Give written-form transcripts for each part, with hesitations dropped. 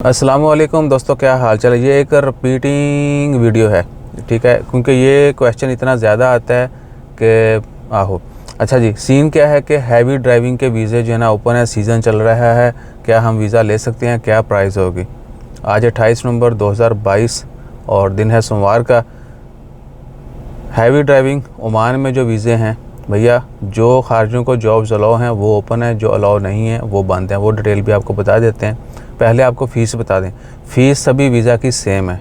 अस्सलाम वालेकुम दोस्तों, क्या हाल चाल है। ये एक रिपीटिंग वीडियो है, ठीक है, क्योंकि ये क्वेश्चन इतना ज़्यादा आता है कि अच्छा जी, सीन क्या है कि हैवी ड्राइविंग के वीज़े जो है ना ओपन है, सीज़न चल रहा है, क्या हम वीज़ा ले सकते हैं, क्या प्राइस होगी। आज 28 नवंबर 2022 और दिन है सोमवार का। हैवी ड्राइविंग ओमान में जो वीज़े हैं भैया, जो खारजियों को जॉब्स अलाउ हैं वो ओपन है, जो अलाउ नहीं है वो बंद हैं। वो डिटेल भी आपको बता देते हैं। पहले आपको फ़ीस बता दें, फ़ीस सभी वीज़ा की सेम है,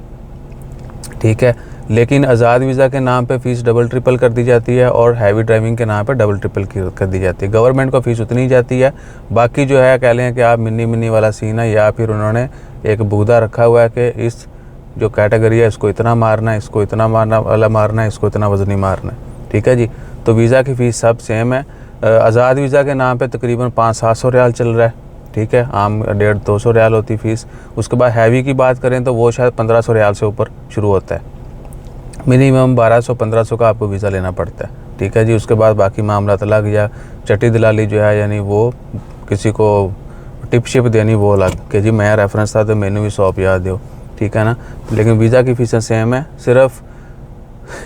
ठीक है, लेकिन आज़ाद वीज़ा के नाम पे फ़ीस डबल ट्रिपल कर दी जाती है और हैवी ड्राइविंग के नाम पे डबल ट्रिपल कर दी जाती है। गवर्नमेंट को फ़ीस उतनी ही जाती है। बाकी जो है कह लें कि आप मिनी वाला सीन है, या फिर उन्होंने एक बुगदा रखा हुआ है कि इस जो कैटेगरी है इसको इतना मारना है, इसको इतना मारना है, इसको इतना वज़नी मारना है, ठीक है जी। तो वीज़ा की फ़ीस सब सेम है। आज़ाद वीज़ा के नाम पे तकरीबन 500-700 रियाल चल रहा है, ठीक है, आम 150-200 रियाल होती फ़ीस। उसके बाद हैवी की बात करें तो वो शायद 1500 रियाल से ऊपर शुरू होता है। मिनिमम 1200-1500 का आपको वीज़ा लेना पड़ता है, ठीक है जी। उसके बाद बाकी मामला अलग, या चट्टी दलाली जो है, यानी वो किसी को टिप शिप देनी वो अलग कि जी मैं रेफरेंस था तो मैंने भी 100 याद दो, ठीक है ना। लेकिन वीज़ा की फ़ीसें सेम है, सिर्फ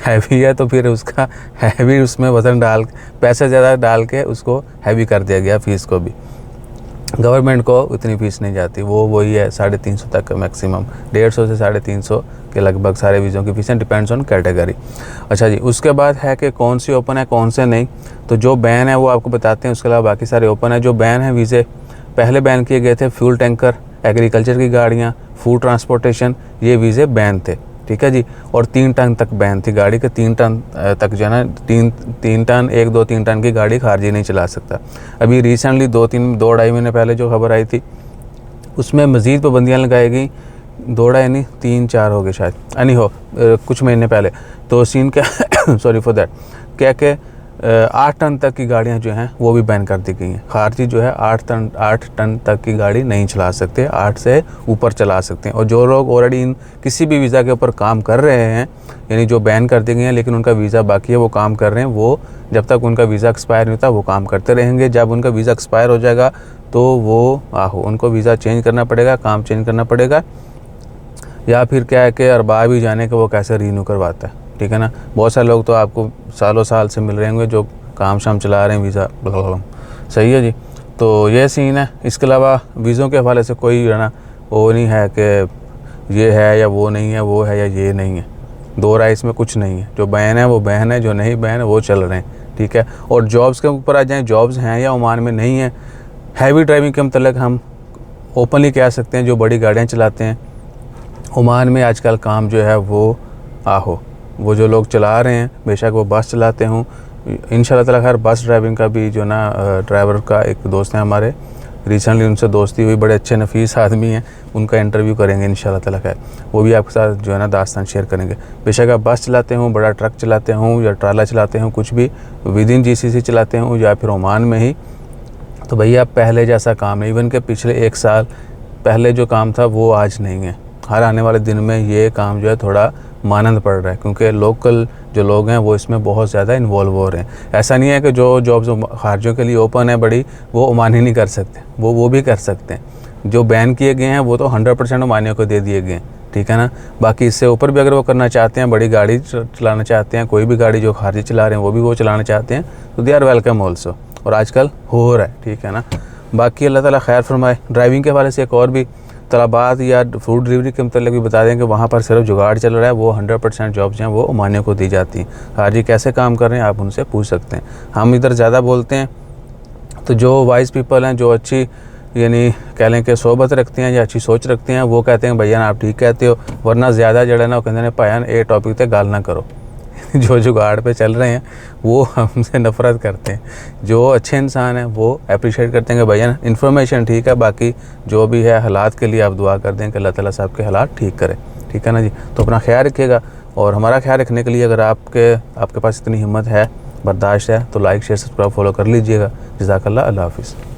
हैवी है तो फिर उसका हैवी उसमें वज़न डाल पैसे ज़्यादा डाल के उसको हैवी कर दिया गया। फ़ीस को भी गवर्नमेंट को उतनी फ़ीस नहीं जाती, वो वही है 350 तक मैक्सिमम, 150 से 350 के लगभग सारे वीज़ों की फ़ीसें, डिपेंड्स ऑन कैटेगरी। अच्छा जी, उसके बाद है कि कौन सी ओपन है कौन से नहीं। तो जो बैन है वो आपको बताते हैं, उसके अलावा बाकी सारे ओपन है। जो बैन है वीज़े, पहले बैन किए गए थे फ्यूल टैंकर, एग्रीकल्चर की गाड़ियाँ, फूड ट्रांसपोर्टेशन, ये वीज़े बैन थे, ठीक है जी। और 3 टन तक बैन थी गाड़ी के, 3 टन तक जो है ना, 3 टन 1-2-3 टन की गाड़ी खारजी नहीं चला सकता। अभी रिसेंटली 2-2.5 महीने पहले जो खबर आई थी उसमें मज़ीद पाबंदियाँ लगाई गई। 2.5 नहीं 3-4 हो गए शायद, नहीं हो कुछ महीने पहले। तो सीन क्या सॉरी फॉर दैट, क्या कि 8 टन तक की गाड़ियाँ जो हैं वो भी बैन कर दी गई हैं। खारजी जो है 8 टन तक की गाड़ी नहीं चला सकते, 8 से ऊपर चला सकते हैं। और जो लोग ऑलरेडी इन किसी भी वीज़ा के ऊपर काम कर रहे हैं, यानी जो बैन कर दी गई हैं लेकिन उनका वीज़ा बाकी है, वो काम कर रहे हैं, वो जब तक उनका वीज़ा एक्सपायर नहीं होता वो काम करते रहेंगे। जब उनका वीज़ा एक्सपायर हो जाएगा तो वो उनको वीज़ा चेंज करना पड़ेगा, काम चेंज करना पड़ेगा, या फिर क्या है कि अरबाब ही जाने के वो कैसे रीन्यू करवाता है, ठीक है ना। बहुत सारे लोग तो आपको सालों साल से मिल रहे होंगे जो काम शाम चला रहे हैं वीज़ा, सही है जी। तो ये सीन है। इसके अलावा वीज़ों के हवाले से कोई है ना वो नहीं है कि ये है या वो नहीं है, वो है या ये नहीं है, दो राय इसमें कुछ नहीं है। जो बैन है वो बैन है, जो नहीं बैन है वो चल रहे हैं, ठीक है। और जॉब्स के ऊपर आ जाएँ, जॉब्स हैं या ओमान में नहीं है। हैवी ड्राइविंग के मतलब हम ओपनली कह सकते हैं, जो बड़ी गाड़ियाँ चलाते हैं ओमान में आजकल काम जो है वो जो लोग चला रहे हैं, बेशक वो बस चलाते हों, इंशाल्लाह ताला खैर बस ड्राइविंग का भी जो ना ड्राइवर का एक दोस्त है हमारे, रिसेंटली उनसे दोस्ती हुई, बड़े अच्छे नफीस आदमी हैं, उनका इंटरव्यू करेंगे इंशाल्लाह ताला खैर, वो भी आपके साथ जो है ना दास्तान शेयर करेंगे। बेशक आप बस चलाते हों, बड़ा ट्रक चलाते हों, या ट्राला चलाते हों, कुछ भी विद इन GCC चलाते हों या फिर ओमान में ही, तो भैया पहले जैसा काम नहीं, इवन के पिछले 1 साल पहले जो काम था वो आज नहीं है। हर आने वाले दिन में ये काम जो है थोड़ा मानंद पड़ रहा है, क्योंकि लोकल जो लोग हैं वो इसमें बहुत ज़्यादा इन्वॉल्व हो रहे हैं। ऐसा नहीं है कि जो जॉब्स खारजियों के लिए ओपन है बड़ी, वो ओमानी नहीं कर सकते, वो भी कर सकते हैं। जो बैन किए गए हैं वो तो 100% ओमानियों को दे दिए गए हैं, ठीक है ना। बाकी इससे ऊपर भी अगर वो करना चाहते हैं, बड़ी गाड़ी चलाना चाहते हैं, कोई भी गाड़ी जो खारजी चला रहे हैं वो भी वो चलाना चाहते हैं, तो दे आर वेलकम ऑल्सो, और आजकल हो रहा है, ठीक है ना। बाकी अल्लाह ताला खैर फरमाए। ड्राइविंग के हवाले से एक और भी तलबात या फूड डिलीवरी के मतलब भी बता दें कि वहाँ पर सिर्फ जुगाड़ चल रहा है, वो 100% जॉब्स हैं वो ओमानियों को दी जाती हैं। खारजी कैसे काम कर रहे हैं आप उनसे पूछ सकते हैं। हम इधर ज़्यादा बोलते हैं, तो जो वाइज पीपल हैं, जो अच्छी यानी कह लें कि सोबत रखते हैं या अच्छी सोच रखते हैं, वो कहते हैं भैया ना आप ठीक कहते हो, वरना ज़्यादा जड़ा ना वो कहते हैं भाईजान ए टॉपिक पे गाल ना करो। जो जुगाड़ पे चल रहे हैं वो हमसे नफ़रत करते हैं, जो अच्छे इंसान हैं वो अप्रिशिएट करते हैं कि भैया इन्फॉर्मेशन ठीक है, बाकी जो भी है हालात के लिए आप दुआ कर दें कि अल्लाह ताला साहब के हालात ठीक करे, ठीक है ना जी। तो अपना ख्याल रखिएगा, और हमारा ख्याल रखने के लिए अगर आपके पास इतनी हिम्मत है, बर्दाश्त है, तो लाइक शेयर सब्सक्राइब फॉलो कर लीजिएगा। जज़ाकल्लाह, अल्लाह हाफ़िज़।